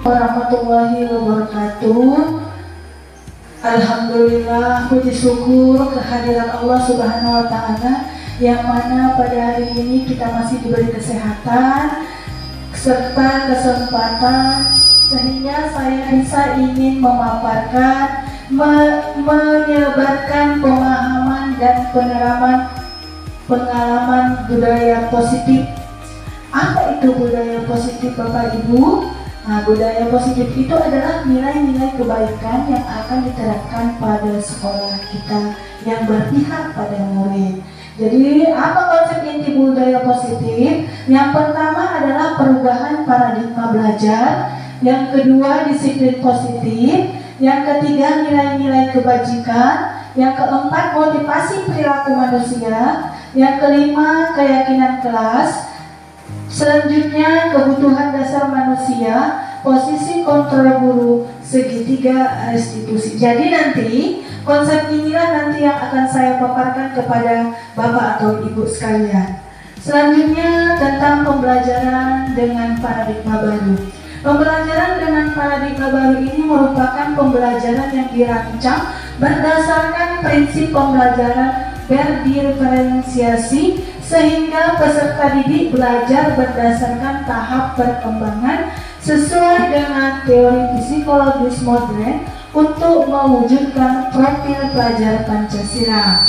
Warahmatullahi wabarakatuh. Alhamdulillah, puji syukur kehadiran Allah Subhanahu wa Ta'ala, yang mana pada hari ini kita masih diberi kesehatan serta kesempatan sehingga saya ingin memaparkan, menyebarkan pemahaman dan pengalaman budaya positif. Apa itu budaya positif, Bapak Ibu? Nah, budaya positif itu adalah nilai-nilai kebaikan yang akan diterapkan pada sekolah kita yang berpihak pada murid. Jadi, apa konsep inti budaya positif? Yang pertama adalah perubahan paradigma belajar, yang kedua disiplin positif, yang ketiga nilai-nilai kebajikan, yang keempat motivasi perilaku manusia, yang kelima keyakinan kelas. Selanjutnya kebutuhan dasar manusia, posisi kontrol guru, segitiga restitusi. Jadi nanti konsep inilah nanti yang akan saya paparkan kepada Bapak atau Ibu sekalian. Selanjutnya tentang pembelajaran dengan paradigma baru. Pembelajaran dengan paradigma baru ini merupakan pembelajaran yang dirancang berdasarkan prinsip pembelajaran berdiferensiasi, sehingga peserta didik belajar berdasarkan tahap perkembangan sesuai dengan teori psikologis modern untuk mewujudkan profil pelajar Pancasila.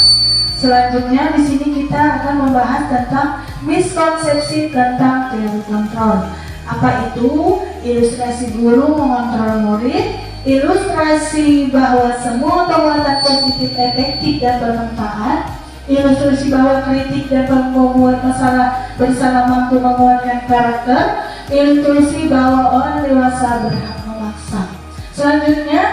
Selanjutnya di sini kita akan membahas tentang miskonsepsi tentang teori kontrol. Apa itu? Ilustrasi guru mengontrol murid, ilustrasi bahwa semua perbuatan positif efektif dan bermanfaat, ilustrasi bahwa kritik dan membuat masalah bersama mampu menguatkan karakter, ilustrasi bahwa orang dewasa berhak memaksa. Selanjutnya,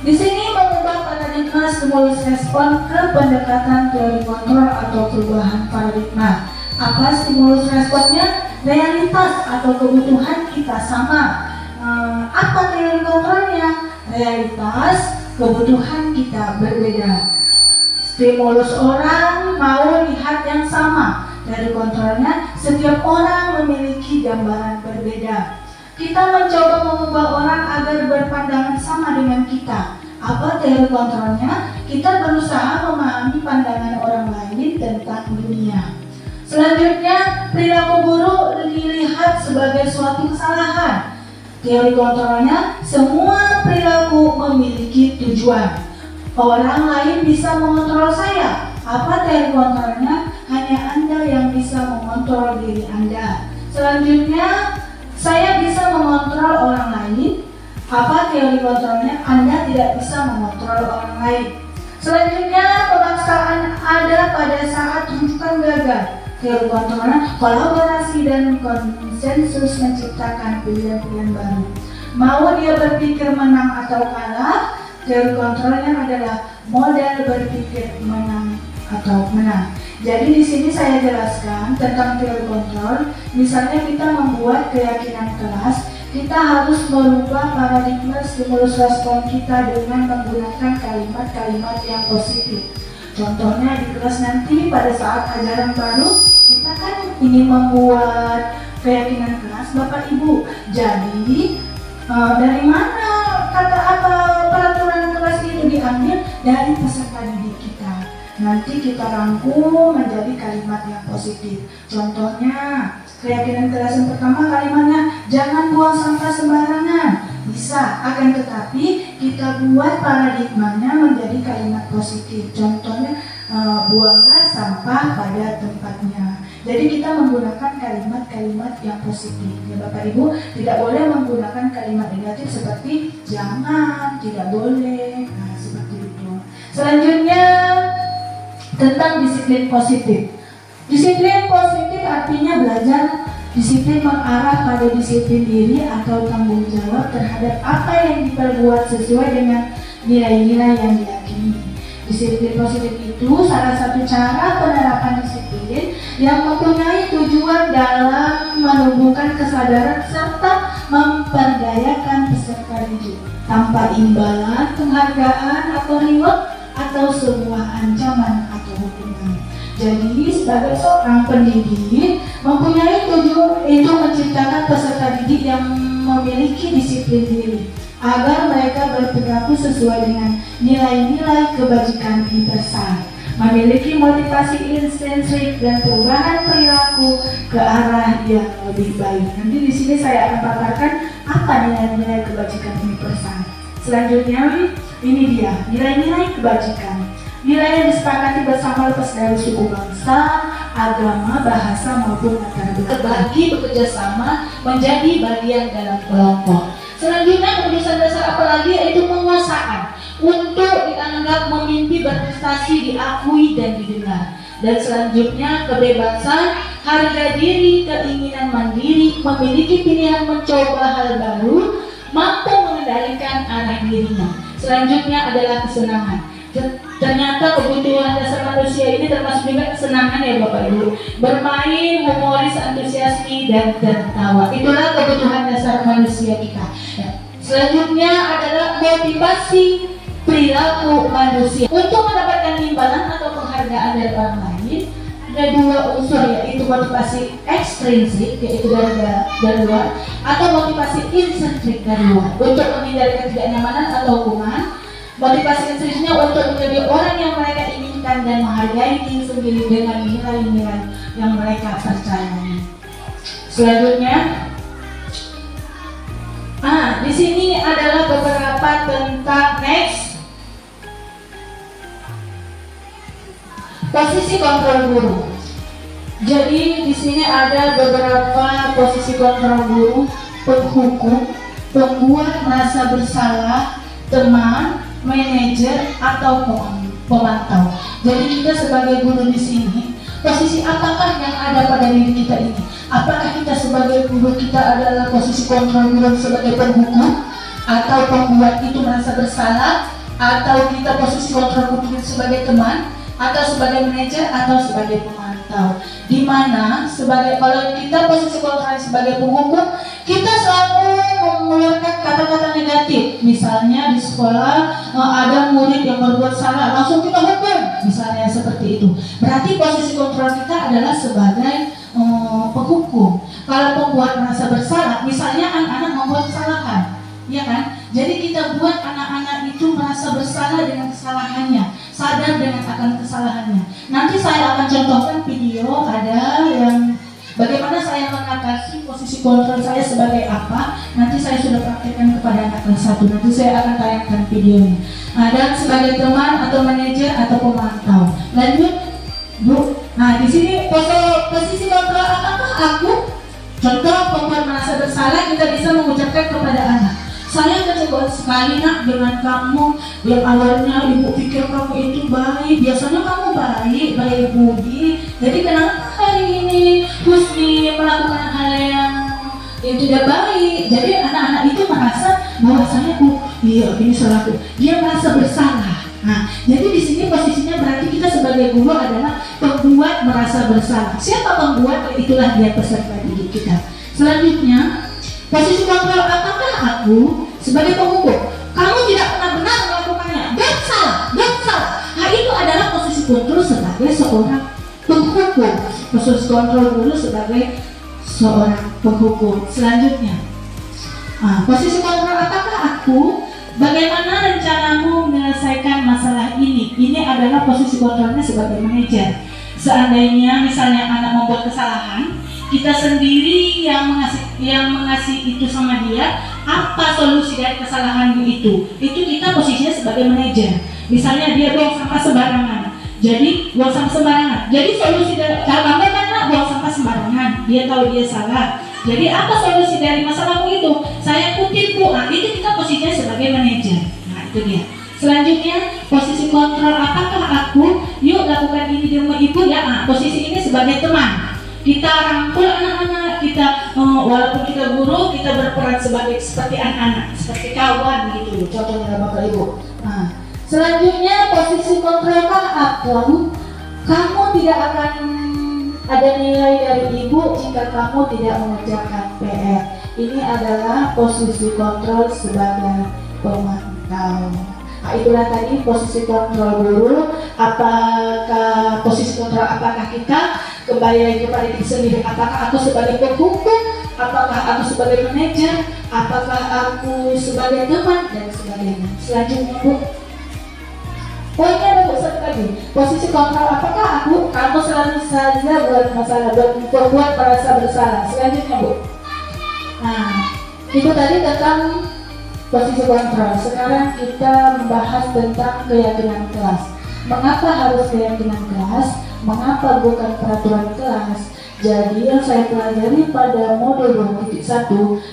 di sini mengubah paradigma stimulus respon ke pendekatan teori kontrol atau perubahan paradigma. Apa stimulus responnya? Realitas atau kebutuhan kita sama. Apa teori kontrolnya? Realitas, kebutuhan kita berbeda. Stimulus orang mau lihat yang sama. Dari kontrolnya, setiap orang memiliki gambaran berbeda. Kita mencoba mengubah orang agar berpandangan sama dengan kita. Apa teori kontrolnya? Kita berusaha memahami pandangan orang lain tentang dunia. Selanjutnya, perilaku buruk dilihat sebagai suatu kesalahan. Teori kontrolnya, semua perilaku memiliki tujuan. Orang lain bisa mengontrol saya. Apa teori kontrolnya? Hanya Anda yang bisa mengontrol diri Anda. Selanjutnya, saya bisa mengontrol orang lain. Apa teori kontrolnya? Anda tidak bisa mengontrol orang lain. Selanjutnya, pemaksaan ada pada saat rujukan gagal. Teori kontrolnya, kolaborasi dan konsensus menciptakan pilihan-pilihan baru. Mau dia berpikir menang atau kalah, teori kontrolnya adalah model berpikir menang atau menang. Jadi di sini saya jelaskan tentang teori kontrol. Misalnya kita membuat keyakinan kelas, kita harus merubah paradigma stimulus respon kita dengan menggunakan kalimat-kalimat yang positif. Contohnya di kelas nanti pada saat ajaran baru, kita kan ingin membuat keyakinan kelas, Bapak Ibu. Jadi dari mana kata apa peraturan kelas itu diambil? Dari peserta didik kita. Nanti kita rangkum menjadi kalimat yang positif. Contohnya, keyakinan kelas yang pertama kalimatnya, jangan buang sampah sembarangan. Bisa, akan tetapi kita buat paradigmanya menjadi kalimat positif. Contohnya, buanglah sampah pada tempatnya. Jadi kita menggunakan kalimat-kalimat yang positif. Ya Bapak Ibu, tidak boleh menggunakan kalimat negatif seperti jangan, tidak boleh. Nah, seperti itu. Selanjutnya tentang disiplin positif. Disiplin positif artinya belajar disiplin mengarah pada disiplin diri atau tanggung jawab terhadap apa yang diperbuat sesuai dengan nilai-nilai yang diyakini. Disiplin positif itu salah satu cara penerapan disiplin yang mempunyai tujuan dalam menumbuhkan kesadaran serta memperdayakan peserta didik tanpa imbalan, penghargaan atau reward atau sebuah ancaman atau hukuman. Jadi sebagai seorang pendidik mempunyai tujuan itu menciptakan peserta didik yang memiliki disiplin diri agar mereka berperilaku sesuai dengan nilai-nilai kebajikan universal, memiliki motivasi intrinsik dan perubahan perilaku ke arah yang lebih baik. Nanti di sini saya akan paparkan apa nilai-nilai kebajikan universal. Selanjutnya ini dia nilai-nilai kebajikan. Nilai yang disepakati bersama lepas dari suku bangsa, agama, bahasa maupun latar belakang. Terbagi bekerja sama menjadi bagian dalam kelompok. Selanjutnya keputusan dasar apalagi yaitu penguasaan untuk dianggap memimpin, berprestasi, diakui dan didengar. Dan selanjutnya kebebasan, harga diri, keinginan mandiri, memiliki pilihan mencoba hal baru, mampu mengendalikan arah dirinya. Selanjutnya adalah kesenangan. Ternyata kebutuhan dasar manusia ini termasuk juga kesenangan ya Bapak Ibu. Bermain, humoris, antusiasme, dan tertawa. Itulah kebutuhan dasar manusia kita. Selanjutnya adalah motivasi perilaku manusia. Untuk mendapatkan imbalan atau penghargaan dari orang lain, ada dua unsur, yaitu motivasi ekstrinsik, yaitu dari luar, atau motivasi intrinsik dari luar, untuk menghindari ketidaknyamanan atau hukuman. Motivasi intrinsiknya untuk menjadi orang yang mereka inginkan dan menghargai diri sendiri dengan nilai-nilai yang mereka percayai. Selanjutnya, di sini adalah beberapa tentang next posisi kontrol guru. Jadi di sini ada beberapa posisi kontrol guru: penghukum, pembuat merasa bersalah, teman, manajer, atau pemantau. Jadi kita sebagai guru di sini, posisi apakah yang ada pada diri kita ini? Apakah kita sebagai guru kita adalah posisi kontrol guru sebagai penghukum, atau pembuat itu merasa bersalah, atau kita posisi kontrol guru sebagai teman, atau sebagai manajer, atau sebagai pemantau? Dimana kalau kita posisi kontrol sebagai penghukum, kita selalu mengeluarkan kata-kata negatif. Misalnya di sekolah ada murid yang berbuat salah, langsung kita hukum, misalnya seperti itu. Berarti posisi kontrol kita adalah sebagai penghukum. Kalau pembuat merasa bersalah, misalnya anak-anak membuat kesalahan, ya kan? Jadi kita buat anak-anak itu merasa bersalah dengan kesalahannya, sadar dengan akan kesalahannya. Nanti saya akan contohkan video ada yang bagaimana saya mengatasi posisi kontrol saya sebagai apa. Nanti saya sudah praktekkan kepada anak kelas 1. Nanti saya akan tayangkan videonya. Dan sebagai teman atau manajer atau pemantau. Lanjut, Bu. Di sini posisi kontrol apakah aku? Contoh, pembuat merasa bersalah, kita bisa mengucapkan kepada anak, saya kecewa sekali nak dengan kamu. Yang awalnya ibu pikir kamu itu baik, biasanya kamu baik budi. Jadi kenapa hari ini Husni melakukan hal yang tidak baik? Jadi anak-anak itu merasa bahwasanya iya ini salahku. Dia merasa bersalah. Jadi di sini posisinya berarti kita sebagai guru adalah pembuat merasa bersalah. Siapa pembuat? Itulah dia peserta didik kita. Selanjutnya, posisi kontrol apakah aku sebagai penghukum? Kamu tidak pernah benar melakukannya, dan salah. Itu adalah posisi kontrol sebagai seorang penghukum. Posisi kontrol guru sebagai seorang penghukum. Selanjutnya, posisi kontrol apakah aku? Bagaimana rencanamu menyelesaikan masalah ini? Ini adalah posisi kontrolnya sebagai manajer. Seandainya misalnya anak membuat kesalahan, kita sendiri yang mengasih itu sama dia, apa solusi dari kesalahan itu kita posisinya sebagai manajer. Misalnya dia buang sampah sembarangan, jadi buang sampah sembarangan, jadi solusi dari kamu mana buang sampah sembarangan, dia tahu dia salah, jadi apa solusi dari masalahmu itu? Saya kutip Bu, itu kita posisinya sebagai manajer. Itu dia. Selanjutnya, posisi kontrol apakah aku? Yuk lakukan ini di rumah ibu ya. Posisi ini sebagai teman. Kita rangkul anak-anak kita, walaupun kita guru, kita berperan seperti anak-anak, seperti kawan gitu. Contohnya Bapak Ibu. Selanjutnya, posisi kontrolkah aku? Kamu tidak akan ada nilai dari ibu jika kamu tidak mengerjakan PR. Ini adalah posisi kontrol sebagai pemantau. Itulah tadi posisi kontrol guru. Posisi kontrol apakah kita? Kembali lagi kepada diri sendiri. Apakah aku sebagai penghukum apakah aku sebagai manajer, apakah aku sebagai teman, dan sebagainya. Selanjutnya Bu, poinnya ada Bu, satu lagi, posisi kontrol, apakah kamu selalu saja buat masalah, buat merasa bersalah. Selanjutnya Bu, nah itu tadi tentang posisi kontrol. Sekarang kita membahas tentang keyakinan kelas. Mengapa harus keyakinan kelas? Mengapa bukan peraturan kelas? Jadi yang saya pelajari pada modul 2.1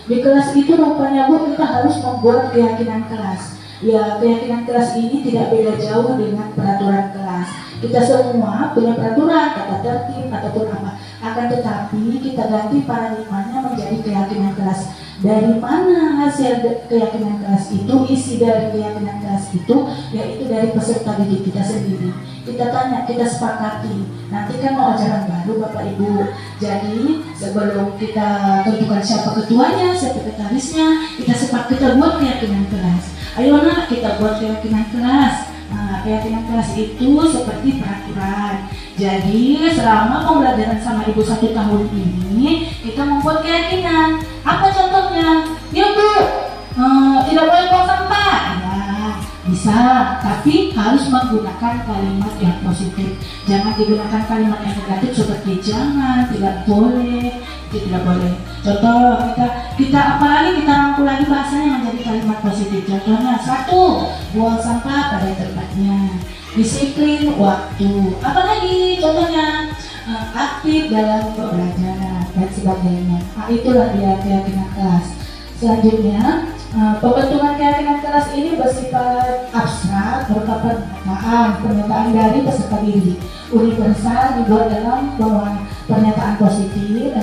di kelas itu rupanya Bu, kita harus membuat keyakinan kelas. Ya, keyakinan kelas ini tidak beda jauh dengan peraturan kelas. Kita semua punya peraturan, tata tertib ataupun apa. Akan tetapi kita ganti paradigmanya menjadi keyakinan kelas. Dari mana hasil keyakinan kelas itu? Isi dari keyakinan kelas itu yaitu dari peserta didik kita sendiri. Kita tanya, kita sepakati. Nanti kan mau ajaran baru Bapak Ibu. Jadi sebelum kita tentukan siapa ketuanya, sekretarisnya, kita buat keyakinan kelas. Ayo nak, kita buat keyakinan kelas. Nah, keyakinan kelas itu seperti peraturan. Jadi selama pembelajaran sama Ibu 1 tahun ini, kita membuat keyakinan. Apa contohnya? Ya Bu, tidak boleh buang sampah. Ya, bisa, tapi harus menggunakan kalimat yang positif. Jangan digunakan kalimat yang negatif seperti jangan, tidak boleh, tidak boleh. Contoh, kita apalagi kita rangkul lagi bahasanya menjadi kalimat positif. Contohnya 1, buang sampah pada tempatnya, disiplin waktu, apalagi contohnya aktif dalam pembelajaran dan sebagainya. Nah, itulah dia keyakinan kelas. Selanjutnya, pembentukan keyakinan kelas ini bersifat abstrak, berupa pernyataan dari peserta didik, universal, dibuat dalam pernyataan positif,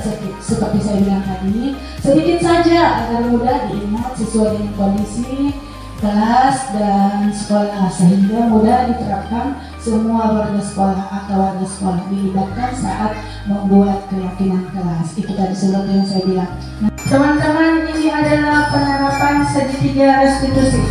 seperti saya bilang tadi, sedikit saja agar mudah diingat sesuai dengan kondisi kelas dan sekolah, sehingga mudah diterapkan semua warga sekolah atau warga sekolah dilibatkan saat membuat keyakinan kelas. Itu tadi sesuatu yang saya bilang. Nah, teman-teman, ini adalah penerapan segitiga restitusi.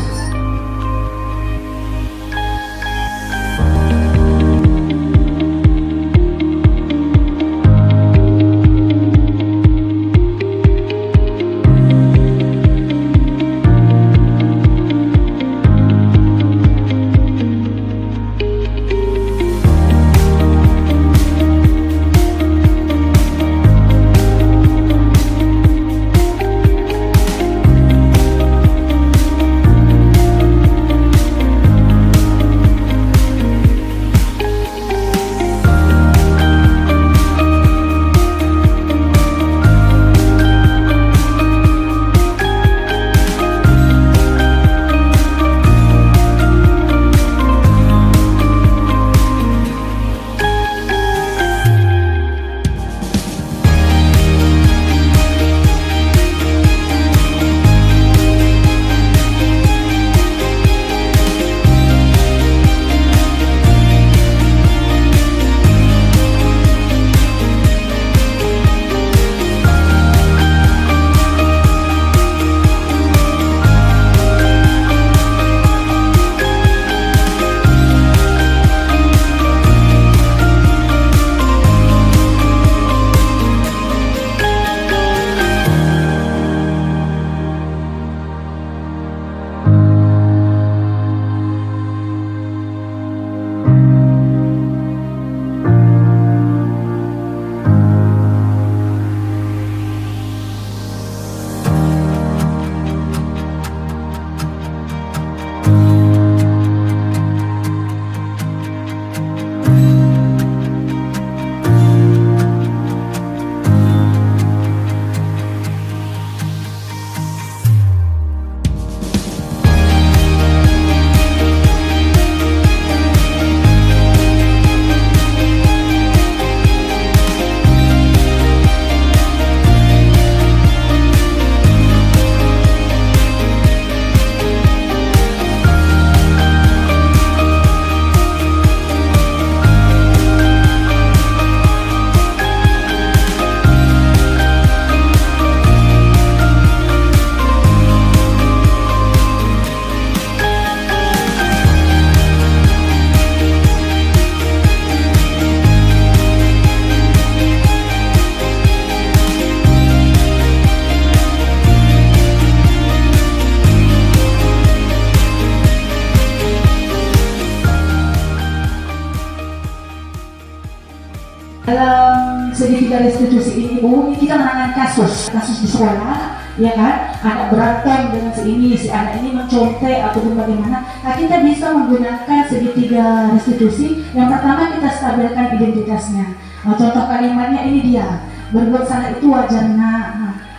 ini kita menangani kasus di sekolah, ya kan? Anak berantem dengan si anak ini mencontek atau bagaimana. Nah, kita bisa menggunakan segitiga restitusi. Yang pertama, kita stabilkan identitasnya. Nah, contoh kalimatnya ini dia, berbuat salah itu wajar,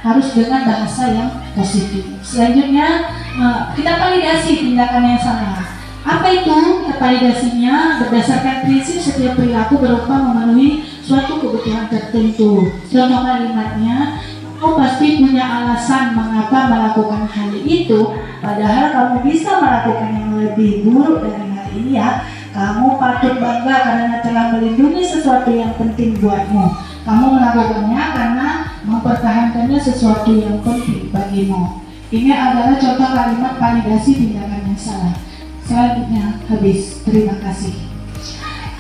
harus dengan bahasa yang positif. Selanjutnya, kita validasi tindakan yang salah. Apa itu? Kita validasinya berdasarkan prinsip setiap perilaku berupa memenuhi suatu kebutuhan tertentu. Contoh kalimatnya, kamu pasti punya alasan mengapa melakukan hal itu, padahal kamu bisa melakukan yang lebih buruk dari hal ini ya. Kamu patut bangga karena telah melindungi sesuatu yang penting buatmu. Kamu melakukannya karena mempertahankannya sesuatu yang penting bagimu. Ini adalah contoh kalimat validasi tindakan yang salah. Selanjutnya habis. Terima kasih.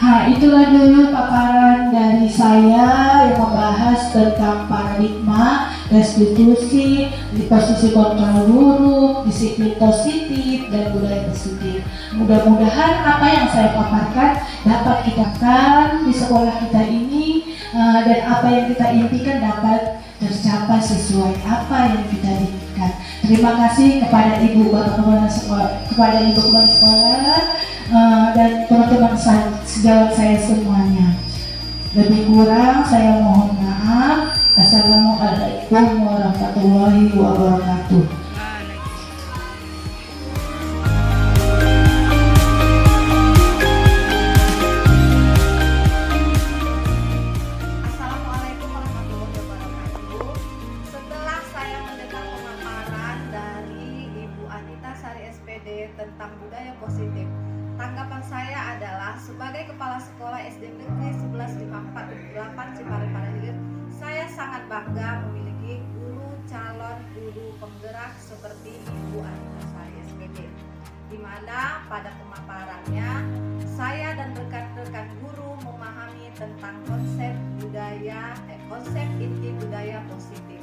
Itulah dulu paparan dari saya yang membahas tentang paradigma, restitusi, posisi kontrol buruk, disiplin positif, dan budaya positif. Mudah-mudahan apa yang saya paparkan dapat kita lakukan di sekolah kita ini, dan apa yang kita impikan dapat tercapai sesuai apa yang kita inginkan. Terima kasih kepada ibu bapak kepala sekolah, dan teman-teman sejawat saya semuanya. Lebih kurang saya mohon maaf. Assalamualaikum warahmatullahi wabarakatuh. Assalamualaikum warahmatullahi wabarakatuh. Setelah saya mendengar pemaparan dari Ibu Anita Sari SPD tentang budaya positif, tanggapan saya adalah sebagai Kepala Sekolah SD Negeri 115478 Ciparepare Hilir, saya sangat bangga memiliki calon guru penggerak seperti Ibu Anita Sari SPD, di mana pada pemaparannya saya dan rekan-rekan guru memahami tentang konsep inti budaya positif.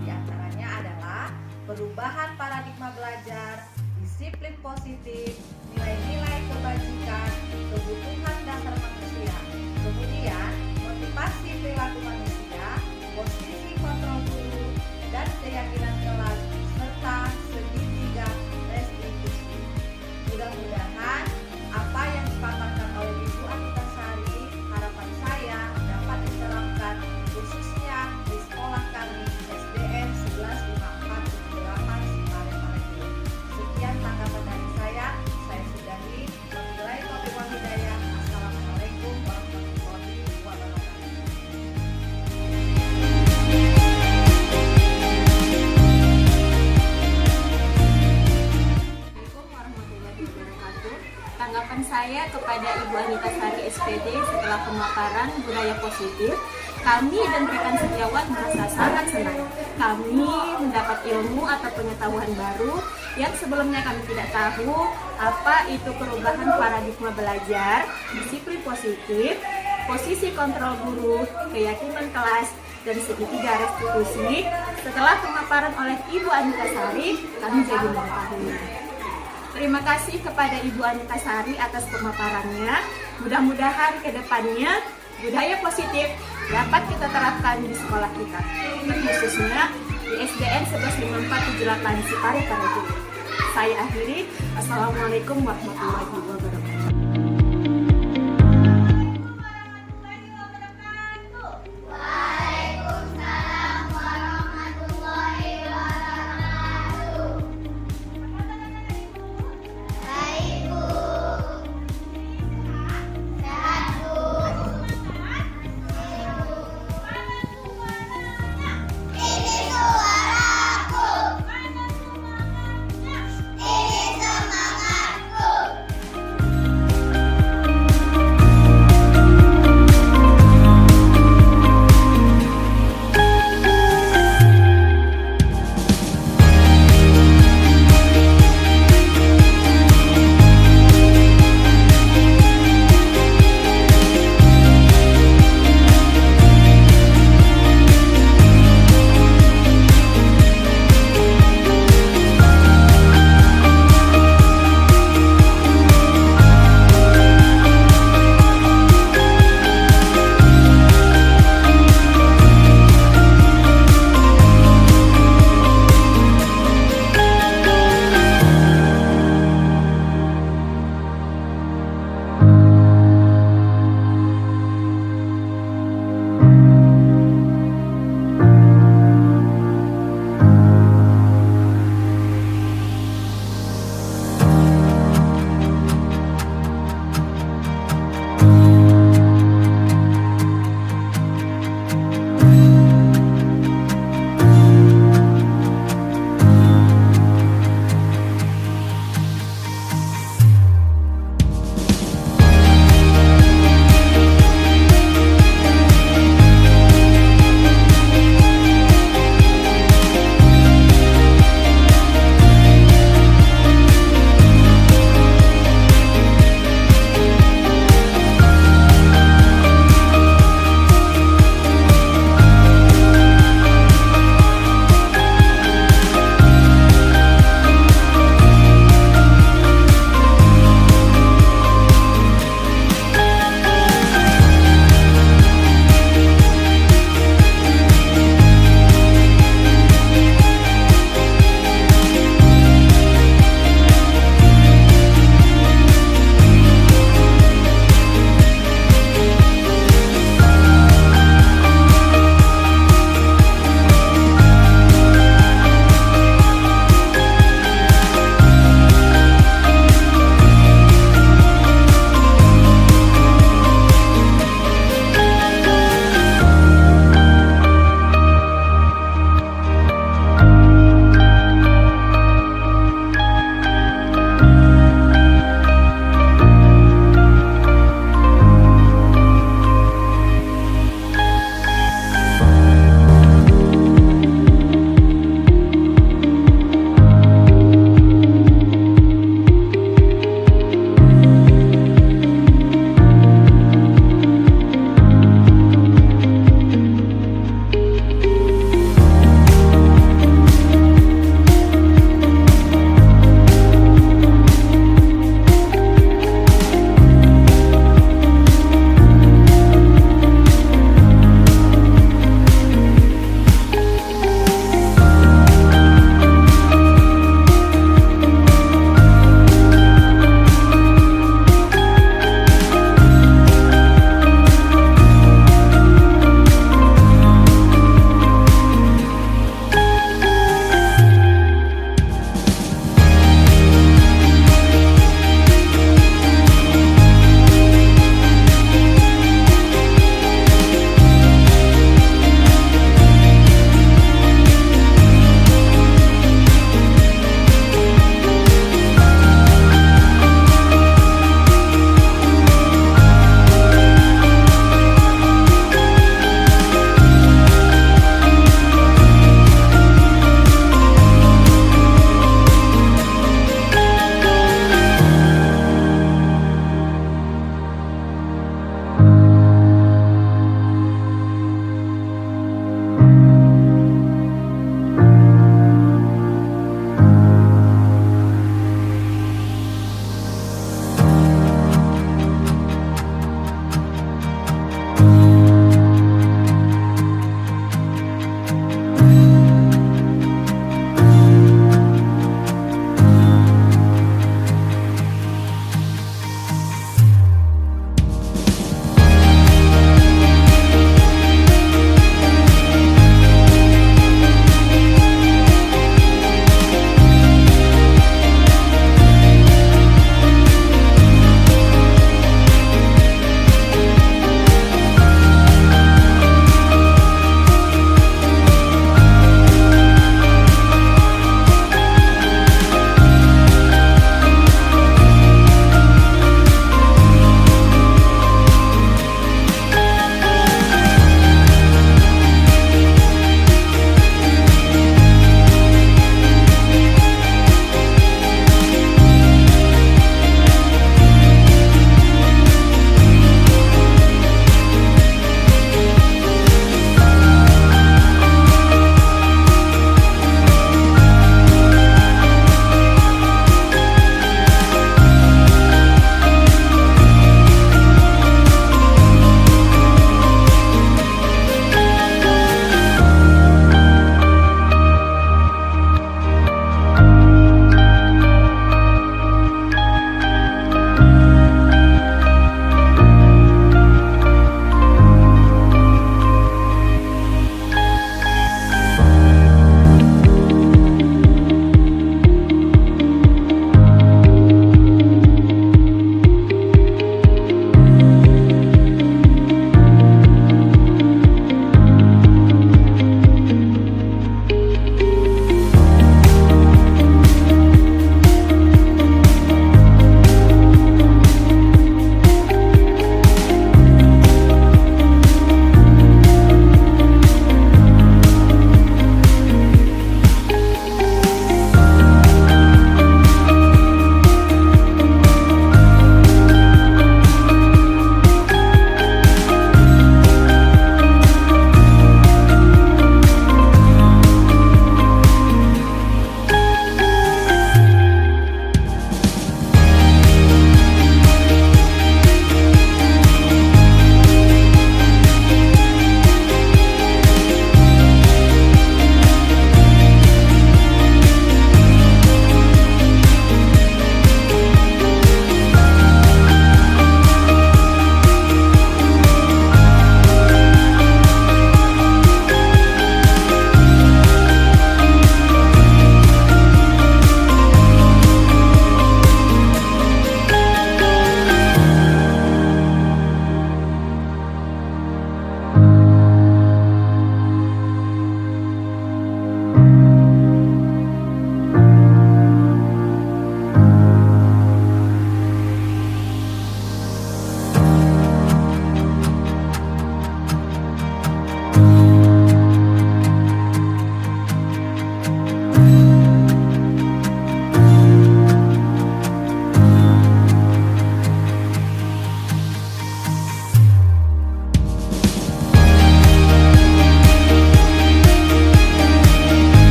Di antaranya adalah perubahan paradigma belajar, disiplin positif, nilai-nilai kebajikan, kebutuhan dasar manusia, kemudian motivasi perilaku manusia, posisi kontrol guru, dan keyakinan kelas, serta segitiga restitusi. Mudah-mudahan apa yang dipaparkan oleh Ibu Anita Sari, harapan saya dapat diterapkan khususnya di sekolah kami SDN 115478 Ciparepare Hilir. Sekian tanggapan dari saya sudahi. Wabillahi taufiq wal hidayah. Assalamualaikum warahmatullahi wabarakatuh. Assalamualaikum warahmatullahi wabarakatuh. Tanggapan saya kepada Ibu Anita Sari SPD setelah pemaparan budaya positif, kami dan rekan sejawat merasa sangat senang. Kami mendapat ilmu atau pengetahuan baru yang sebelumnya kami tidak tahu, apa itu perubahan paradigma belajar, disiplin positif, posisi kontrol guru, keyakinan kelas, dan segitiga restitusi. Setelah pemaparan oleh Ibu Anita Sari, kami jadi mengetahui. Terima kasih kepada Ibu Anita Sari atas pemaparannya. Mudah-mudahan ke depannya budaya positif dapat kita terapkan di sekolah kita, khususnya di SDN 115478 Ciparepare Hilir. Saya akhiri. Assalamualaikum warahmatullahi wabarakatuh.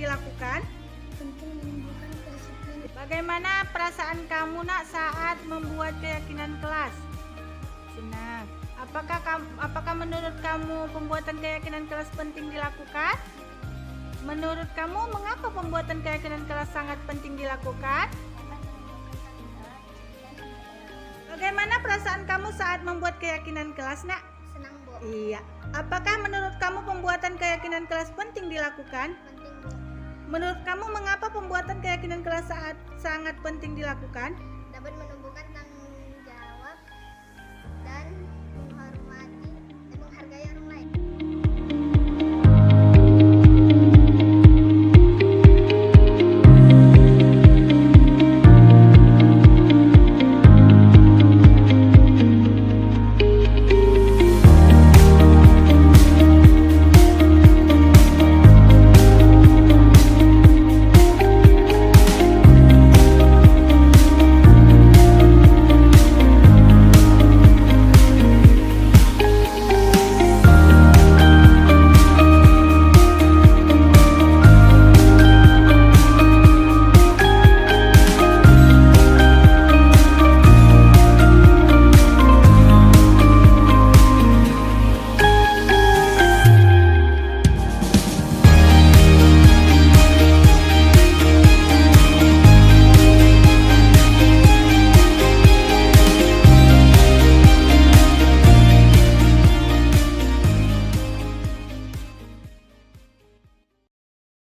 dilakukan? Penting menunjukkan kedisiplinan. Bagaimana perasaan kamu nak saat membuat keyakinan kelas? Senang. Apakah menurut kamu pembuatan keyakinan kelas penting dilakukan? Menurut kamu mengapa pembuatan keyakinan kelas sangat penting dilakukan? Bagaimana perasaan kamu saat membuat keyakinan kelas, nak? Senang, Bu. Iya. Apakah menurut kamu pembuatan keyakinan kelas penting dilakukan? Penting, Bu. Menurut kamu mengapa pembuatan keyakinan kelas sangat penting dilakukan? Dapat menumbuhkan